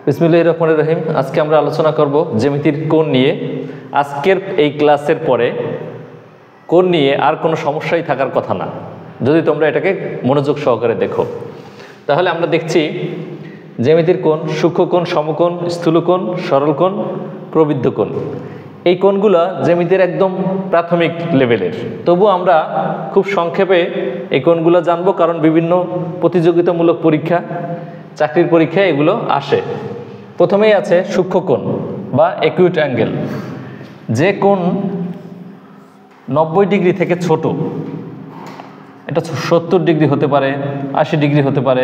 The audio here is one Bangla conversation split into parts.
বিসমিল্লাহির রহমানির রহিম। আজকে আমরা আলোচনা করব জ্যামিতির কোণ নিয়ে। আজকের এই ক্লাসের পরে কোণ নিয়ে আর কোনো সমস্যাই থাকার কথা না, যদি তোমরা এটাকে মনোযোগ সহকারে দেখো। তাহলে আমরা দেখছি জ্যামিতির কোণ সূক্ষ্মকোণ, সমকোণ, স্থূলকোণ, সরলকোণ, প্রবৃদ্ধকোণ। এই কোণগুলো জ্যামিতির একদম প্রাথমিক লেভেলের, তবু আমরা খুব সংক্ষেপে এই কোণগুলো জানবো, কারণ বিভিন্ন প্রতিযোগিতামূলক পরীক্ষা, চাকরির পরীক্ষায় এগুলো আসে। প্রথমেই আছে সূক্ষ্মকোণ বা অ্যাকিউট অ্যাঙ্গেল। যে কোণ 90 ডিগ্রি থেকে ছোট, এটা 70 ডিগ্রি হতে পারে, 80 ডিগ্রি হতে পারে।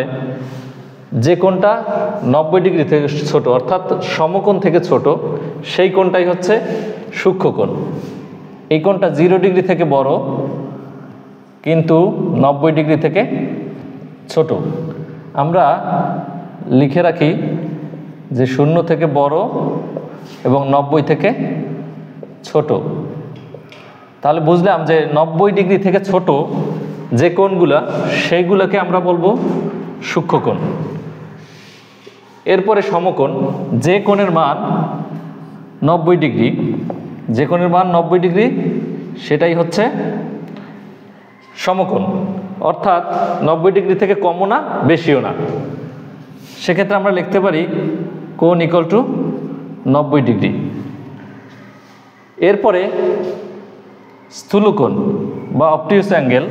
যে কোণটা 90 ডিগ্রি থেকে ছোট অর্থাৎ সমকোণ থেকে ছোট, সেই কোণটাই হচ্ছে সূক্ষ্মকোণ। এই কোণটা 0 ডিগ্রি থেকে বড় কিন্তু 90 ডিগ্রি থেকে ছোট। আমরা লিখে রাখি যে 0 থেকে বড় এবং 90 থেকে ছোট। তাহলে বুঝলাম যে 90 ডিগ্রি থেকে ছোট যে কোণগুলা, সেইগুলোকে আমরা বলবো সূক্ষ্মকোণ। এরপরে সমকোণ। যে কোণের মান 90 ডিগ্রি, যে কোণের মান 90 ডিগ্রি সেটাই হচ্ছে সমকোণ, অর্থাৎ 90 ডিগ্রি থেকে কমও না বেশিও না। সেক্ষেত্রে আমরা লিখতে পারি কোণ ইকুয়াল টু 90 ডিগ্রি। এরপরে স্থূলকোণ বা অবটিউস অ্যাঙ্গেল।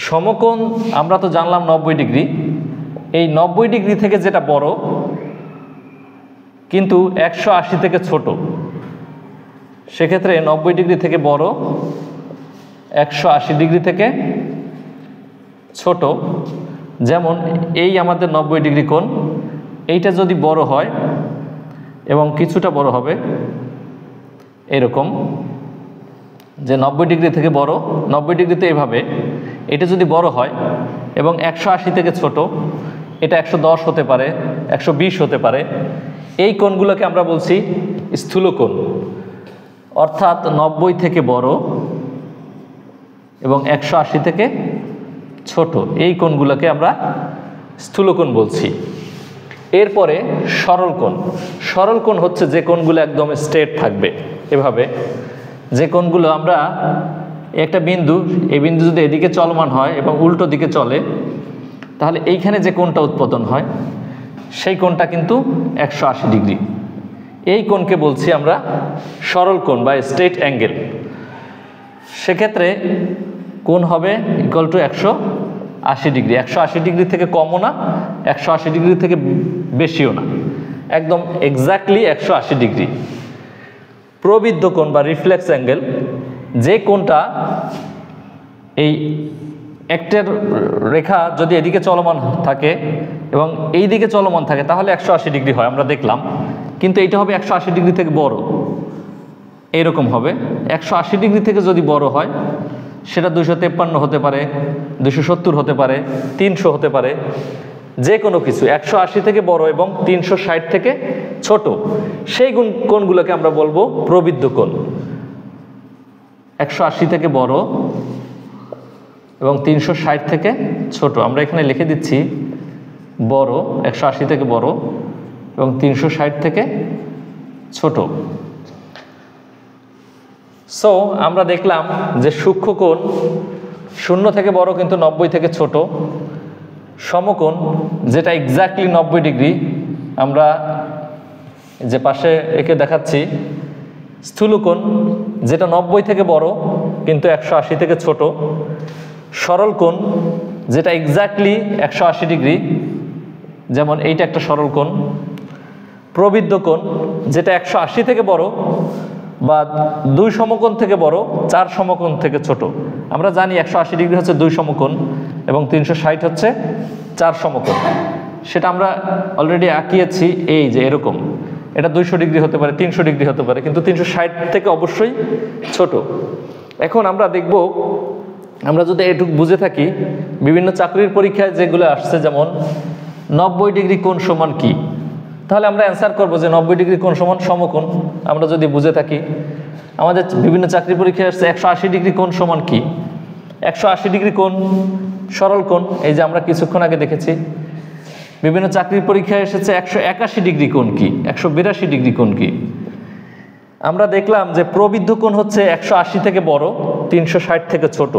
সমকোণ আমরা তো জানলাম 90 ডিগ্রি, এই 90 ডিগ্রি থেকে যেটা বড় কিন্তু 180 থেকে ছোট, সেক্ষেত্রে 90 ডিগ্রি থেকে বড়, 180 ডিগ্রি থেকে ছোট। যেমন এই আমাদের 90 ডিগ্রি কোণ, এইটা যদি বড় হয় এবং কিছুটা বড় হবে এরকম, যে 90 ডিগ্রি থেকে বড়, 90 ডিগ্রিতে এভাবে, এটা যদি বড় হয় এবং 180 থেকে ছোট, এটা 110 হতে পারে, 120 হতে পারে। এই কোণগুলোকে আমরা বলছি স্থূলকোণ, অর্থাৎ 90 থেকে বড় এবং 180 থেকে ছোট, এই কোণগুলোকে আমরা স্থূলকোণ বলছি। এরপরে সরলকোণ। সরলকোণ হচ্ছে যে কোণগুলো একদম স্ট্রেট থাকবে এভাবে, যে কোণগুলো আমরা একটা বিন্দু, এই বিন্দু যদি এদিকে চলমান হয় এবং উল্টো দিকে চলে, তাহলে এইখানে যে কোণটা উৎপাদন হয় সেই কোণটা কিন্তু 180 ডিগ্রি। এই কোণকে বলছি আমরা সরল কোণ বা স্ট্রেট অ্যাঙ্গেল। সেক্ষেত্রে কোণ হবে ইকুয়াল টু 180 ডিগ্রি। 180 ডিগ্রি থেকে কমও না, 180 ডিগ্রি থেকে বেশিও না, একদম এক্স্যাক্টলি 180 ডিগ্রি। প্রবৃদ্ধ কোণ বা রিফ্লেক্স অ্যাঙ্গেল। যে কোণটা এই একটার রেখা যদি এদিকে চলমান থাকে এবং এই দিকে চলমান থাকে, তাহলে 180 ডিগ্রি হয়, আমরা দেখলাম। কিন্তু এইটা হবে 180 ডিগ্রি থেকে বড়, এইরকম হবে। 180 ডিগ্রি থেকে যদি বড় হয়, সেটা 253 হতে পারে, 270 হতে পারে, 300 হতে পারে, যে কোনো কিছু। 180 থেকে বড় এবং 360 থেকে ছোট, সেই কোণগুলোকে আমরা বলবো প্রবৃদ্ধ কোণ। 180 থেকে বড় এবং 360 থেকে ছোট, আমরা এখানে লিখে দিচ্ছি বড়, 180 থেকে বড় এবং 360 থেকে ছোট। সো আমরা দেখলাম যে সূক্ষ্মকোণ 0 থেকে বড় কিন্তু 90 থেকে ছোট। সমকোণ যেটা এক্স্যাক্টলি 90 ডিগ্রি, আমরা যে পাশে একে দেখাচ্ছি। স্থূলকোণ যেটা 90 থেকে বড় কিন্তু 180 থেকে ছোট। সরল কোণ যেটা এক্স্যাক্টলি 180 ডিগ্রি, যেমন এইটা একটা সরল কোণ। প্রবৃদ্ধ কোণ যেটা 180 থেকে বড় বা 2 সমকোণ থেকে বড়, 4 সমকোণ থেকে ছোট। আমরা জানি 180 ডিগ্রি হচ্ছে 2 সমকোণ এবং 360 হচ্ছে 4 সমকোণ। সেটা আমরা অলরেডি আঁকিয়েছি, এই যে এরকম। এটা 200 ডিগ্রি হতে পারে, 300 ডিগ্রি হতে পারে, কিন্তু 360 থেকে অবশ্যই ছোট। এখন আমরা দেখব, আমরা যদি এটুকু বুঝে থাকি, বিভিন্ন চাকরির পরীক্ষায় যেগুলো আসছে, যেমন 90 ডিগ্রি কোণ সমান কি, তাহলে আমরা অ্যান্সার করব যে 90 ডিগ্রি কোণ সমান সমকোণ। আমরা যদি বুঝে থাকি, আমাদের বিভিন্ন চাকরি পরীক্ষায় আসছে 180 ডিগ্রি কোণ সমান কি, 180 ডিগ্রি কোণ সরল কোণ, এই যে আমরা কিছুক্ষণ আগে দেখেছি। বিভিন্ন চাকরির পরীক্ষায় এসেছে 181 ডিগ্রি কোণ কি, 182 ডিগ্রি কোণ কি। আমরা দেখলাম যে প্রবৃদ্ধ কোণ হচ্ছে 180 থেকে বড়, 360 থেকে ছোট।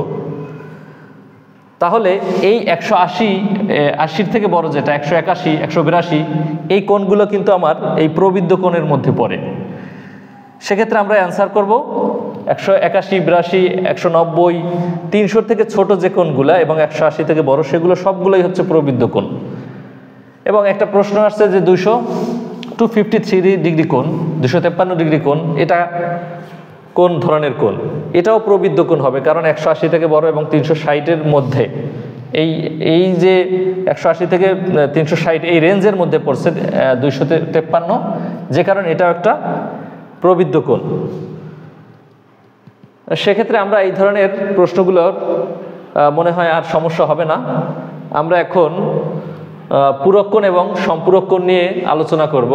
তাহলে এই 180 থেকে বড় যেটা 181, 182, এই কোণগুলো কিন্তু আমার এই প্রবৃদ্ধ কোণের মধ্যে পড়ে। সেক্ষেত্রে আমরা অ্যান্সার করব 181, 82, 190, 300 থেকে ছোট যে কোণগুলো এবং 180 থেকে বড় সেগুলো সবগুলোই হচ্ছে প্রবৃদ্ধ কোণ। এবং একটা প্রশ্ন আসছে যে 253 ডিগ্রি কোণ, 253 ডিগ্রি কোণ, এটা কোন ধরনের কোণ? এটাও প্রবৃদ্ধ কোণ হবে, কারণ 180 থেকে বড় এবং 360-এর মধ্যে এই যে 180 থেকে 360 এই রেঞ্জের মধ্যে পড়ছে 253, যে কারণে এটাও একটা প্রবৃদ্ধ কোণ। সেক্ষেত্রে আমরা এই ধরনের প্রশ্নগুলোর মনে হয় আর সমস্যা হবে না। আমরা এখন পূরক কোণ এবং সম্পূরক কোণ নিয়ে আলোচনা করব।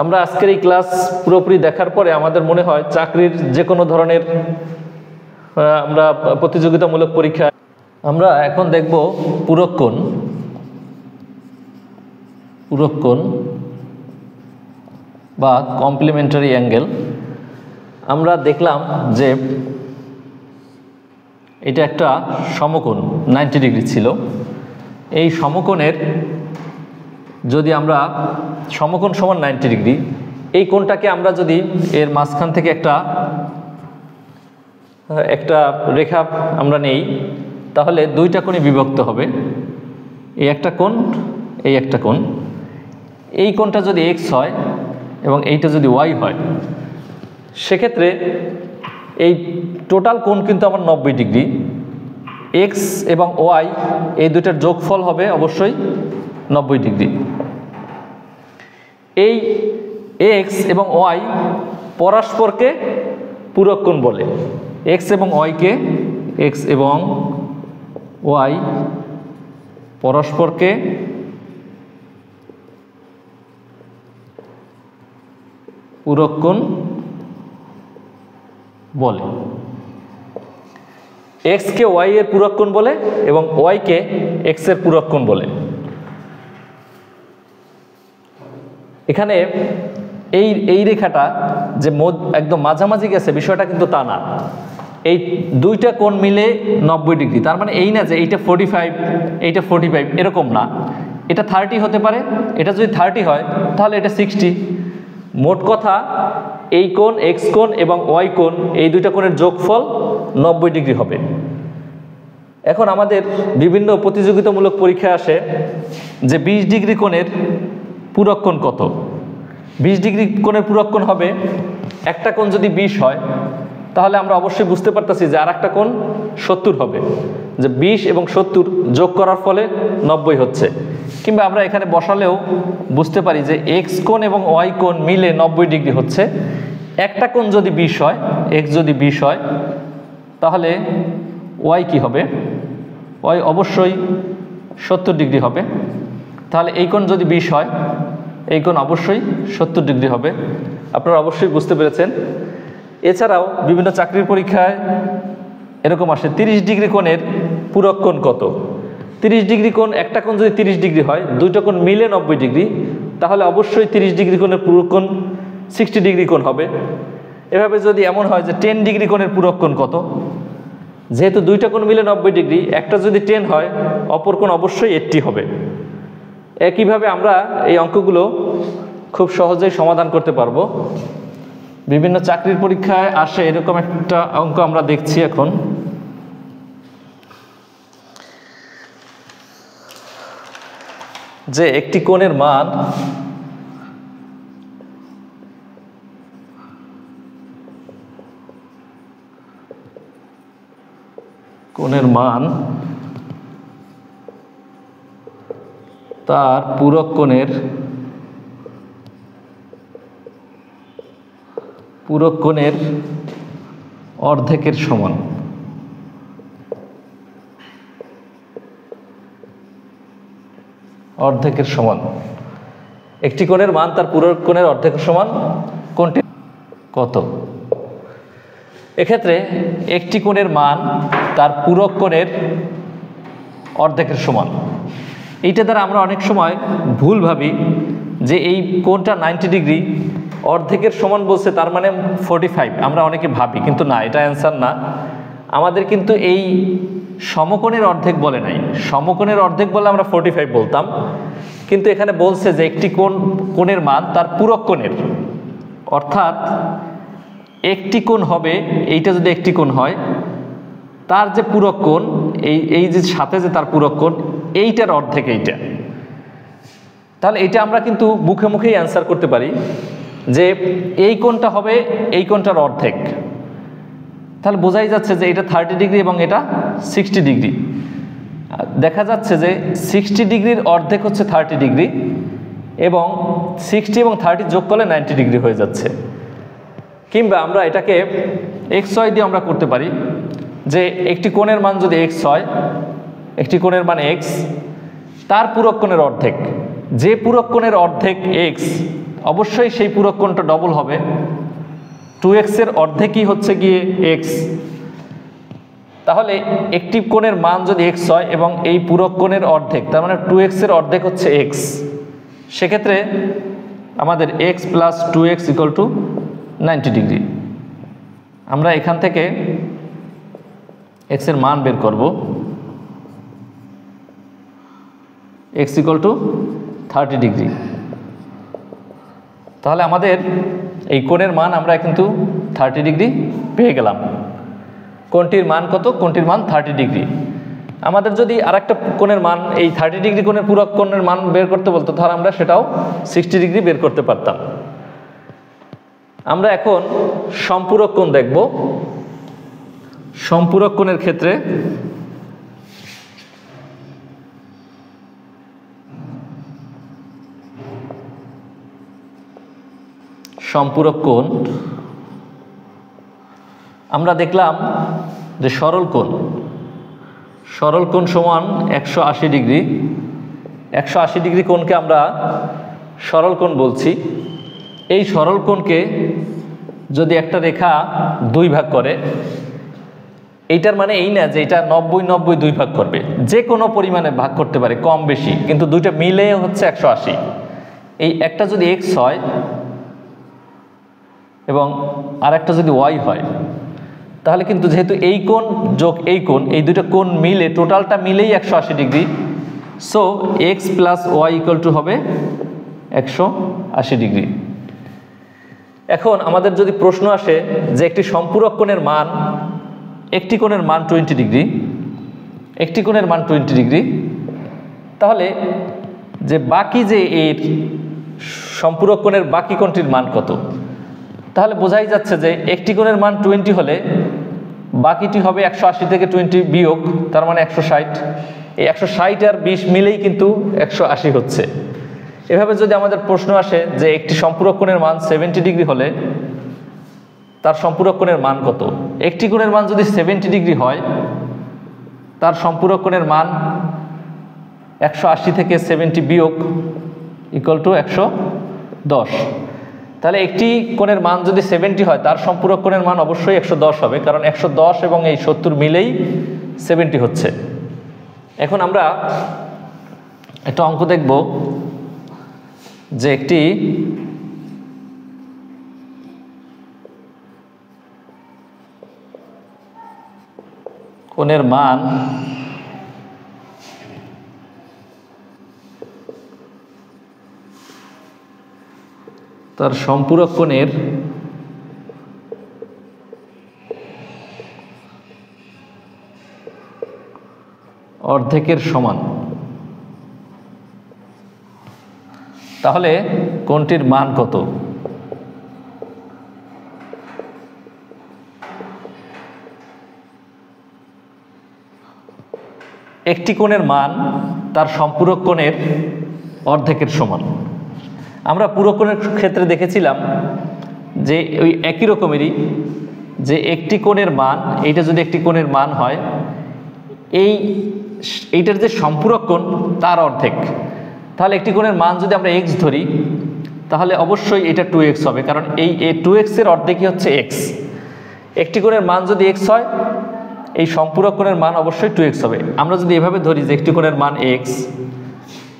আমরা আজকের এই ক্লাস পুরোপুরি দেখার পরে আমাদের মনে হয় চাকরির যে কোনো ধরনের আমরা প্রতিযোগিতামূলক পরীক্ষা আমরা এখন দেখব পূরক কোণ। পূরক কোণ বা কমপ্লিমেন্টারি অ্যাঙ্গেল। আমরা দেখলাম যে এটা একটা সমকোণ 90 ডিগ্রি ছিল। এই সমকোণের যদি আমরা সমকোণ সমান 90 ডিগ্রি, এই কোণটাকে আমরা যদি এর মাঝখান থেকে একটা রেখা আমরা নেই, তাহলে দুইটা কোণই বিভক্ত হবে। এই একটা কোণ, এই একটা কোণ। এই কোণটা যদি x হয় এবং এইটা যদি y হয়, সেক্ষেত্রে এই টোটাল কোণ কিন্তু আমার 90 ডিগ্রি। x এবং y এই দুইটার যোগফল হবে অবশ্যই 90 ডিগ্রি। এই x এবং y পরস্পরকে পূরক কোণ বলে। x এবং y পরস্পরকে পূরক কোণ বলে। x কে y এর পূরক কোণ বলে এবং y কে x এর পূরক কোণ বলে। এখানে এই রেখাটা যে একদম মাঝামাঝি গেছে বিষয়টা কিন্তু তা না। এই দুইটা কোণ মিলে 90 ডিগ্রি, তার মানে এই না যে এইটা 45, এইটা 45, এরকম না। এটা 30 হতে পারে, এটা যদি 30 হয় তাহলে এটা 60। মোট কথা এই কোণ x কোণ এবং y কোণ এই দুইটা কোণের যোগফল 90 ডিগ্রি হবে। এখন আমাদের বিভিন্ন প্রতিযোগিতামূলক পরীক্ষা আসে যে 20 ডিগ্রি কোণের পূরক কোণ কত। 20 ডিগ্রি কোণের পূরক কোণ হবে, একটা কোণ যদি 20 হয় তাহলে আমরা অবশ্যই বুঝতে পারতেছি যে আর একটা কোণ 70 হবে, যে 20 এবং 70 যোগ করার ফলে 90 হচ্ছে। কিংবা আমরা এখানে বসালেও বুঝতে পারি যে x কোণ এবং y কোণ মিলে 90 ডিগ্রি হচ্ছে। একটা কোণ যদি 20 হয়, x যদি 20 হয়, তাহলে y কি হবে? y অবশ্যই 70 ডিগ্রি হবে। তাহলে এই কোণ যদি 20 হয়, এই কোণ অবশ্যই 70 ডিগ্রি হবে। আপনারা অবশ্যই বুঝতে পেরেছেন। এছাড়াও বিভিন্ন চাকরির পরীক্ষায় এরকম আসে 30 ডিগ্রি কোণের পূরক কোণ কত। 30 ডিগ্রি কোণ, একটা কোণ যদি 30 ডিগ্রি হয়, দুইটা কোণ মিলে 90 ডিগ্রি, তাহলে অবশ্যই 30 ডিগ্রি কোণের পূরক কোণ 60 ডিগ্রি কোণ হবে। এভাবে যদি এমন হয় যে 10 ডিগ্রি কোণের পূরক কোণ কত, যেহেতু দুইটা কোণ মিলে 90 ডিগ্রি, একটা যদি 10 হয় অপর কোণ অবশ্যই 80 হবে। একইভাবে আমরা এই অঙ্কগুলো খুব সহজেই সমাধান করতে পারবো। বিভিন্ন চাকরির পরীক্ষায় আসে এরকম একটা অঙ্ক আমরা দেখছি এখন। যে একটি কোণের মান তার পূরক কোণের অর্ধেকের সমান। অর্ধেকের সমান একটি কোণের মান তার পূরক কোণের অর্ধেকের সমান কোণটি কত? এক্ষেত্রে একটি কোণের মান তার পূরক কোণের অর্ধেকের সমান। এইটা দ্বারা আমরা অনেক সময় ভুল ভাবি যে এই কোণটা 90 ডিগ্রি অর্ধেকের সমান বলছে, তার মানে 45, আমরা অনেকে ভাবি, কিন্তু না, এটা অ্যান্সার না। আমাদের কিন্তু এই সমকোণের অর্ধেক বলে নাই, সমকোণের অর্ধেক বলে আমরা 45 বলতাম, কিন্তু এখানে বলছে যে একটি কোণের মান তার পূরক কোণের, অর্থাৎ একটি কোণ হবে, এইটা যদি একটি কোণ হয় তার যে পূরক কোণ, এই যে সাথে যে তার পূরক কোণ, এইটার অর্ধেক এইটা। তাহলে এটা আমরা কিন্তু মুখে মুখেই অ্যান্সার করতে পারি যে এই কোণটা হবে এই কোণটার অর্ধেক। তাহলে বোঝাই যাচ্ছে যে এটা 30 ডিগ্রি এবং এটা 60 ডিগ্রি। দেখা যাচ্ছে যে 60 ডিগ্রির অর্ধেক হচ্ছে 30 ডিগ্রি, এবং 60 এবং 30 যোগ করলে 90 ডিগ্রি হয়ে যাচ্ছে। কিংবা আমরা এটাকে xy দিয়ে আমরা করতে পারি যে একটি কোণের মান যদি x হয়, একটি কোণের মান x, তার পূরক কোণের অর্ধেক, যে পূরক কোণের অর্ধেক x, অবশ্যই সেই পূরক কোণটা ডবল হবে। 2x এর অর্ধেকই হচ্ছে গিয়ে x। তাহলে একটি কোণের মান যদি x হয় এবং এই পূরক কোণের অর্ধেক, তার মানে 2x এর অর্ধেক হচ্ছে x, সেক্ষেত্রে আমাদের x plus 2x equal to 90 degree. আমরা এখান থেকে x এর মান বের করব, x ইকুয়াল টু 30 ডিগ্রি। তাহলে আমাদের এই কোণের মান আমরা কিন্তু 30 ডিগ্রি পেয়ে গেলাম। কোণটির মান কত? কোণটির মান 30 ডিগ্রি। আমাদের যদি আরেকটা কোণের মান, এই 30 ডিগ্রি কোণের পূরক কোণের মান বের করতে বলতো, তাহলে আমরা সেটাও 60 ডিগ্রি বের করতে পারতাম। আমরা এখন সম্পূরক কোণ দেখব। সম্পূরক কোণের ক্ষেত্রে সম্পূরক কোণ আমরা দেখলাম যে সরল কোণ, সরল কোণ সমান 180 ডিগ্রি। 180 ডিগ্রি কোণকে আমরা সরল কোণ বলছি। এই সরল কোণকে যদি একটা রেখা 2 ভাগ করে, এইটার মানে এই না যে এটা 90-90 2 ভাগ করবে, যে কোনো পরিমাণে ভাগ করতে পারে, কম বেশি, কিন্তু দুইটা মিলে হচ্ছে 180। এই একটা যদি x হয় এবং আর একটা যদি y হয়, তাহলে কিন্তু যেহেতু এই কোণ যোগ এই কোণ, এই দুটো কোণ মিলে টোটালটা মিলেই 180 degree. So x plus y equal to হবে 180 ডিগ্রি। এখন আমাদের যদি প্রশ্ন আসে যে একটি সম্পূরক কোণের মান, একটি কোণের মান 20 ডিগ্রি, একটি কোণের মান 20 ডিগ্রি, তাহলে যে বাকি যে এর সম্পূরক কোণের বাকি কোণটির মান কত? তাহলে বোঝাই যাচ্ছে যে একটি কোণের মান 20 হলে বাকিটি হবে 180 থেকে 20 বিয়োগ, তার মানে 160। এই 160 আর 20 মিলেই কিন্তু 180 হচ্ছে। এভাবে যদি আমাদের প্রশ্ন আসে যে একটি সম্পূরক কোণের মান 70 ডিগ্রি হলে তার সম্পূরক কোণের মান কত? একটি কোণের মান যদি 70 ডিগ্রি হয়, তার সম্পূরক কোণের মান 180 থেকে 70 বিয়োগ ইকুয়াল টু 110। তাহলে একটি কোণের মান যদি 70 হয়, তার সম্পূরক কোণের মান অবশ্যই 110 হবে, কারণ 110 এবং এই 70 মিলেই 70 হচ্ছে। এখন আমরা একটা অঙ্ক দেখব যে একটি কোণের মান তার সম্পূরক কোণের অর্ধেকের সমান, তাহলে কোণটির মান কত? একটি কোণের মান তার সম্পূরক কোণের অর্ধেকের সমান। আমরা পুরো কোণের ক্ষেত্রে দেখেছিলাম যে ওই একই রকমেরই, যে একটি কোণের মান, এইটা যদি একটি কোণের মান হয়, এইটার যে সম্পূরক কোণ তার অর্ধেক। তাহলে একটি কোণের মান যদি আমরা x ধরি, তাহলে অবশ্যই এটা 2x হবে, কারণ এই 2x এর অর্ধেকই হচ্ছে x। একটি কোণের মান যদি x হয়, এই সম্পূরক কোণের মান অবশ্যই 2x হবে। আমরা যদি এভাবে ধরি যে একটি কোণের মান x,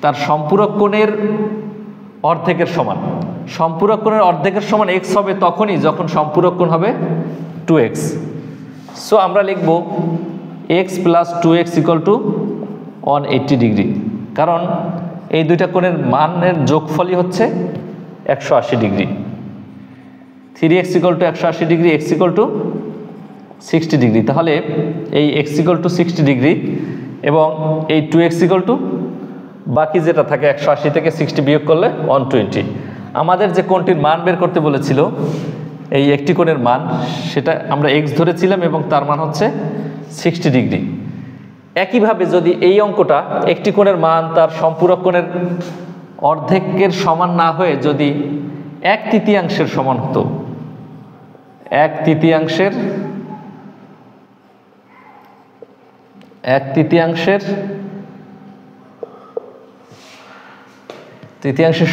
তার সম্পূরক কোণের অর্ধেকের সমান, সম্পূরক কোণের অর্ধেকের সমান x হবে তখনই যখন সম্পূরক কোণ হবে 2x। সো আমরা লিখব x plus 2x equal to 180 degree, কারণ এই দুইটা কোণের মানের যোগফলই হচ্ছে 180 degree. 3x equal to 180 degree, x equal to 60 degree. তাহলে এই x ইকুয়াল টু 60 ডিগ্রি এবং এই 2x ইকুয়াল টু বাকি যেটা থাকে 180 থেকে 60 বিয়োগ করলে 120। আমাদের যে কোণটির মান বের করতে বলেছিল এই একটি কোণের মান, সেটা আমরা x ধরেছিলাম এবং তার মান হচ্ছে 60 ডিগ্রি। একইভাবে যদি এই অঙ্কটা একটি কোণের মান তার সম্পূরক কোণের অর্ধেকের সমান না হয়ে যদি 1/3 সমান হতো, 1/3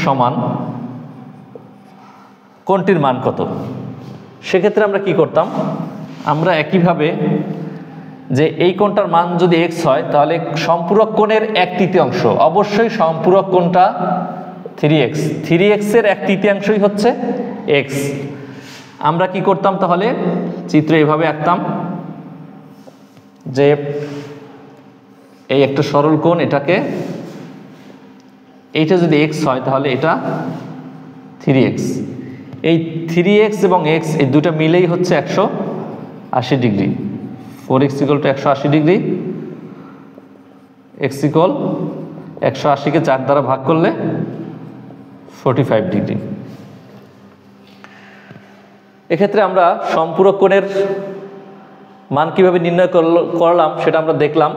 সমান কোণটির মান কত? সেক্ষেত্রে আমরা কি করতাম, আমরা একইভাবে যে এই কোণটার মান যদি x হয় তাহলে সম্পূরক কোণের 1/3, অবশ্যই সম্পূরক কোণটা 3x, 3x এর 1/3 হচ্ছে x। আমরা কি করতাম তাহলে, চিত্র এইভাবে আঁকতাম যে এই একটা সরল কোণ, এটাকে এইটা যদি x হয় তাহলে এটা 3x, এই 3x এবং x এই দুটো মিলেই হচ্ছে 180 degree. 4x equal to 180 degree, x equal 180কে 4 দ্বারা ভাগ করলে 45 ডিগ্রি। এক্ষেত্রে আমরা সম্পূরক কোণের মান কিভাবে নির্ণয় করলাম সেটা আমরা দেখলাম।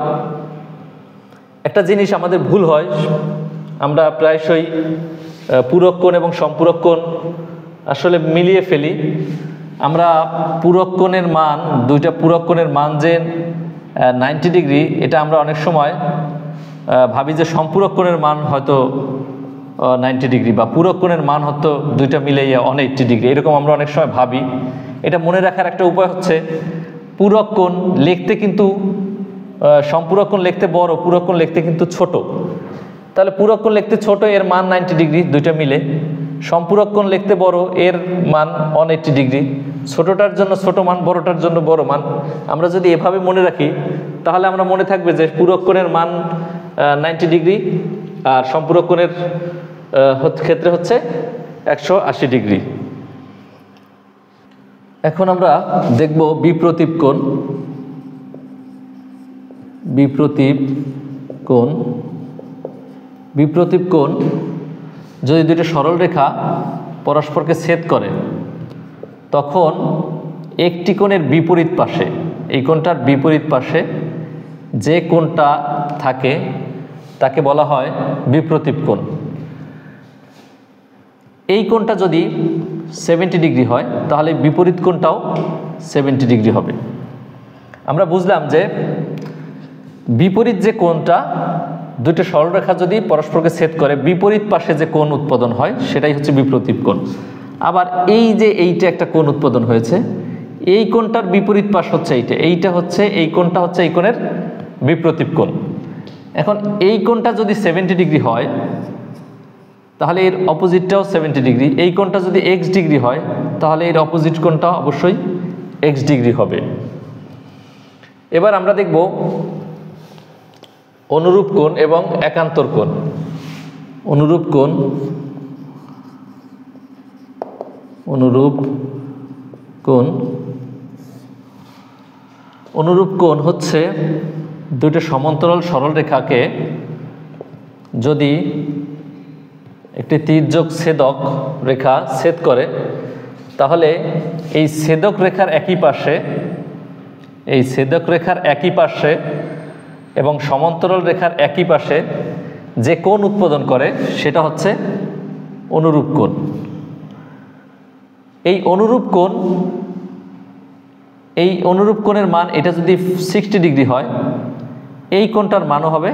একটা জিনিস আমাদের ভুল হয়, আমরা প্রায়শই পূরক কোণ এবং সম্পূরক কোণ আসলে মিলিয়ে ফেলি। আমরা পূরক কোণের মান, দুইটা পূরক কোণের মান যে 90 ডিগ্রি, এটা আমরা অনেক সময় ভাবি যে সম্পূরক কোণের মান হয়তো 90 ডিগ্রি বা পূরক কোণের মান হয়তো দুইটা মিলিয়ে 180 ডিগ্রি, এরকম আমরা অনেক সময় ভাবি। এটা মনে রাখার একটা উপায় হচ্ছে পূরক কোণ লিখতে কিন্তু সম্পূরক কোণ লিখতে বড়, পূরক কোণ লিখতে কিন্তু ছোট। তাহলে পূরক কোণ লিখতে ছোট, এর মান 90 ডিগ্রি দুইটা মিলে। সম্পূরক কোণ লিখতে বড়, এর মান 180 ডিগ্রি। ছোটটার জন্য ছোট মান, বড়টার জন্য বড় মান। আমরা যদি এভাবে মনে রাখি তাহলে আমরা মনে থাকবে যে পূরক কোণের মান 90 ডিগ্রি আর সম্পূরক কোণের ক্ষেত্রে হচ্ছে 180 ডিগ্রি। এখন আমরা দেখব বিপ্রতীপ কোণ। বিপ্রতীপ কোণ যদি দুটো সরল রেখা পরস্পরকে ছেদ করে তখন একটি কোণের বিপরীত পাশে, এই কোণটার বিপরীত পাশে যে কোণটা থাকে তাকে বলা হয় বিপ্রতীপ কোণ। এই কোণটা যদি 70 ডিগ্রি হয় তাহলে বিপরীত কোণটাও 70 ডিগ্রি হবে। আমরা বুঝলাম যে বিপরীত যে কোণটা, দুটো সরলরেখা যদি পরস্পরকে ছেদ করে বিপরীত পাশে যে কোণ উৎপাদন হয় সেটাই হচ্ছে বিপ্রতীপ কোণ। আবার এই যে এইটা একটা কোণ উৎপাদন হয়েছে, এই কোণটার বিপরীত পাশ হচ্ছে এইটা, এইটা হচ্ছে এই কোণটা হচ্ছে এই কোণের বিপ্রতীপ কোণ। এখন এই কোণটা যদি 70 ডিগ্রি হয় তাহলে এর অপোজিটটাও 70 ডিগ্রি। এই কোণটা যদি x ডিগ্রি হয় তাহলে এর অপোজিট কোণটা অবশ্যই x ডিগ্রি হবে। এবার আমরা দেখব অনুরূপ কোণ এবং একান্তর কোণ। অনুরূপ কোণ হচ্ছে দুটো সমান্তরাল সরল রেখাকে যদি একটি তির্যক ছেদক রেখা ছেদ করে তাহলে এই ছেদক রেখার একই পাশে এবং সমান্তরাল রেখার একই পাশে যে কোণ উৎপাদন করে সেটা হচ্ছে অনুরূপ কোণ। এই অনুরূপ কোণের মান, এটা যদি 60 ডিগ্রি হয় এই কোণটার মানও হবে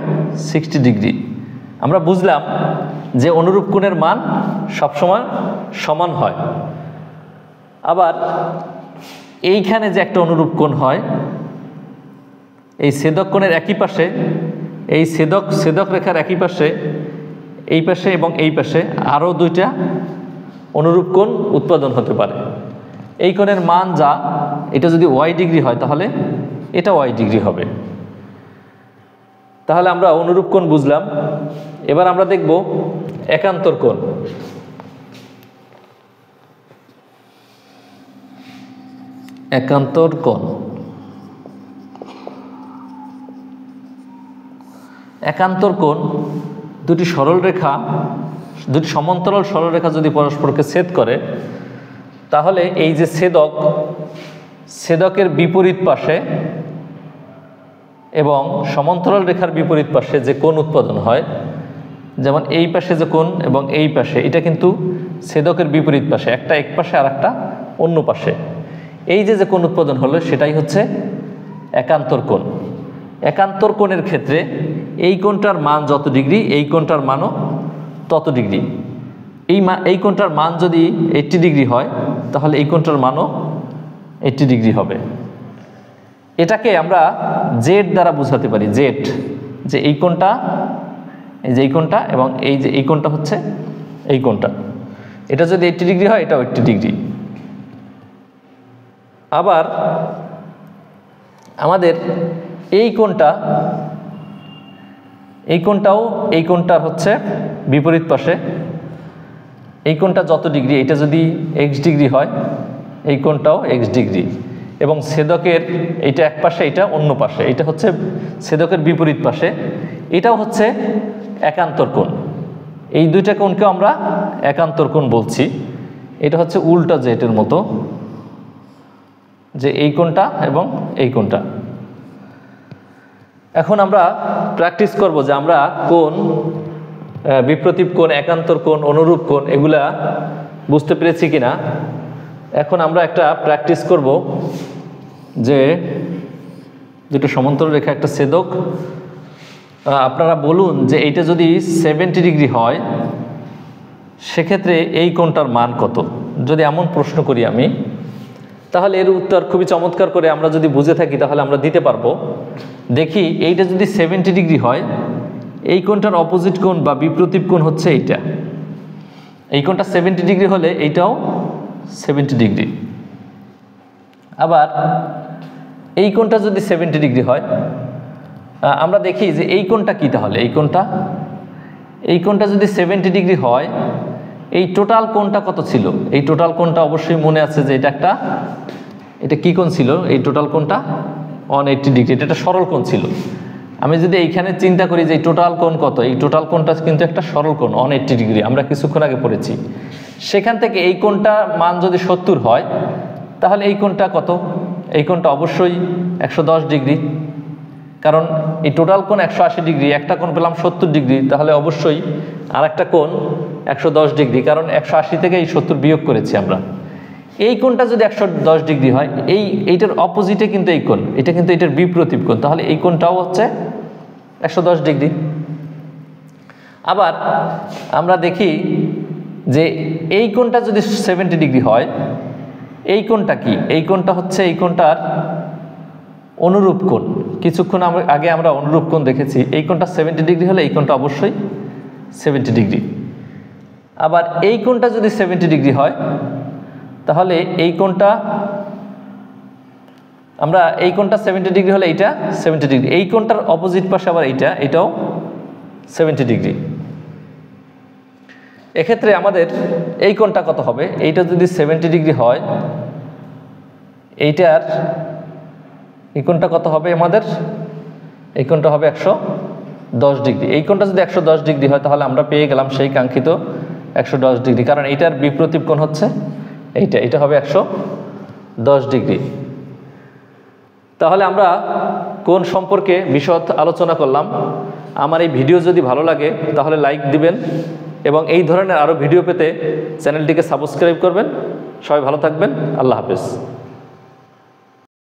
60 ডিগ্রি। আমরা বুঝলাম যে অনুরূপ কোণের মান সবসময় সমান হয়। আবার এইখানে যে একটা অনুরূপ কোণ হয় এই ছেদক কোণের একই পাশে, এই ছেদক রেখার একই পাশে, এই পাশে এবং এই পাশে আরও দুইটা অনুরূপ কোণ উৎপাদন হতে পারে। এই কোণের মান যা, এটা যদি ওয়াই ডিগ্রি হয় তাহলে এটা ওয়াই ডিগ্রি হবে। তাহলে আমরা অনুরূপ কোণ বুঝলাম। এবার আমরা দেখব একান্তর কোণ। একান্তর কোণ, একান্তর কোণ দুটি সরলরেখা, দুটি সমান্তরাল সরলরেখা যদি পরস্পরকে ছেদ করে, তাহলে এই যে ছেদকের বিপরীত পাশে এবং সমান্তরাল রেখার বিপরীত পাশে যে কোণ উৎপাদন হয়, যেমন এই পাশে যে কোণ এবং এই পাশে, এটা কিন্তু ছেদকের বিপরীত পাশে, একটা এক পাশে আর একটা অন্য পাশে, এই যে কোণ উৎপাদন হলো সেটাই হচ্ছে একান্তর কোণ। একান্তর কোণের ক্ষেত্রে এই কোণটার মান যত ডিগ্রি, এই কোণটার মানও তত ডিগ্রি। এই কোণটার মান যদি 80 ডিগ্রি হয় তাহলে এই কোণটার মানও 80 ডিগ্রি হবে। এটাকে আমরা জেড দ্বারা বোঝাতে পারি। জেড, যে এই কোণটা, এই যে এই কোণটা এবং এই যে এই কোণটা হচ্ছে এই কোণটা, এটা যদি 80 ডিগ্রি হয় এটাও 80 ডিগ্রি। আবার আমাদের এই কোণটা, এই কোণটাও এই কোণটার হচ্ছে বিপরীত পাশে, এই কোণটা যত ডিগ্রি, এটা যদি এক্স ডিগ্রি হয় এই কোণটাও এক্স ডিগ্রি, এবং ছেদকের এইটা এক পাশে, এটা অন্য পাশে, এটা হচ্ছে ছেদকের বিপরীত পাশে, এটাও হচ্ছে একান্তর কোণ। এই দুইটা কোণকে আমরা একান্তর কোণ বলছি। এটা হচ্ছে উল্টা জেটের মতো, যে এই কোণটা এবং এই কোণটা। এখন আমরা প্র্যাকটিস করব যে আমরা কোণ, বিপ্রতীপ কোণ, একান্তর কোণ, অনুরূপ কোণ এগুলা বুঝতে পেরেছি কিনা। এখন আমরা একটা প্র্যাকটিস করব যে দুটো সমান্তরাল রেখা, একটা ছেদক, আপনারা বলুন যে এইটা যদি 70 ডিগ্রি হয় সেক্ষেত্রে এই কোণটার মান কত। যদি এমন প্রশ্ন করি আমি, তাহলে এর উত্তর খুবই চমৎকার করে আমরা যদি বুঝে থাকি তাহলে আমরা দিতে পারবো। দেখি এইটা যদি 70 ডিগ্রি হয়, এই কোণটার অপোজিট কোণ বা বিপ্রতীপ কোণ হচ্ছে এইটা। এই কোণটা 70 ডিগ্রি হলে এইটাও 70 ডিগ্রি। আবার এই কোণটা যদি 70 ডিগ্রি হয়, আমরা দেখি যে এই কোণটা কি, তাহলে এই কোণটা যদি 70 ডিগ্রি হয়, এই টোটাল কোণটা কত ছিল? এই টোটাল কোণটা অবশ্যই মনে আছে যে এটা কি কোণ ছিল? এই টোটাল কোণটা 180 ডিগ্রি, এটা একটা সরল কোণ ছিল। আমি যদি এইখানে চিন্তা করি যে এই টোটাল কোণ কত, এই টোটাল কোণটা কিন্তু একটা সরল কোণ 180 ডিগ্রি, আমরা কিছুক্ষণ আগে পড়েছি। সেখান থেকে এই কোণটা মান যদি 70 হয় তাহলে এই কোণটা কত? এই কোণটা অবশ্যই 110 ডিগ্রি, কারণ এই টোটাল কোণ 180 ডিগ্রি, একটা কোণ পেলাম 70 ডিগ্রি, তাহলে অবশ্যই আর একটা কোণ 110 ডিগ্রি, কারণ 180 থেকে এই 70 বিয়োগ করেছি আমরা। এই কোণটা যদি 110 ডিগ্রি হয়, এইটার অপোজিটে কিন্তু এই কোণ, এটা কিন্তু এটার বিপরীত কোণ, তাহলে এই কোণটাও হচ্ছে 110 ডিগ্রি। আবার আমরা দেখি যে এই কোণটা যদি 70 ডিগ্রি হয়, এই কোণটা কি? এই কোণটা হচ্ছে এই কোণটার অনুরূপ কোণ। কিছুক্ষণ আগে আমরা অনুরূপ কোণ দেখেছি। এই কোণটা 70 ডিগ্রি হলে এই কোণটা অবশ্যই 70 ডিগ্রি। আবার এই কোণটা যদি 70 ডিগ্রি হয় তাহলে এই কোণটা, আমরা এই কোণটা 70 ডিগ্রি হলে এইটা 70 ডিগ্রি, এই কোণটার অপোজিট পাশে আবার এটাও 70 ডিগ্রি। এক্ষেত্রে আমাদের এই কোণটা কত হবে? এইটা যদি 70 ডিগ্রি হয়, এইটার এই কোণটা কত হবে আমাদের? এই কোণটা হবে 110 ডিগ্রি। এই কোণটা যদি 110 ডিগ্রি হয় তাহলে আমরা পেয়ে গেলাম সেই কাঙ্ক্ষিত 110 ডিগ্রি, কারণ এইটার বিপরীত কোণ হচ্ছে এটা হবে 110 ডিগ্রি। তাহলে আমরা কোণ সম্পর্কে বিশদ আলোচনা করলাম। আমার এই ভিডিও যদি ভালো লাগে তাহলে লাইক দিবেন এবং এই ধরনের আরও ভিডিও পেতে চ্যানেলটিকে সাবস্ক্রাইব করবেন। সবাই ভালো থাকবেন। আল্লাহ হাফেজ।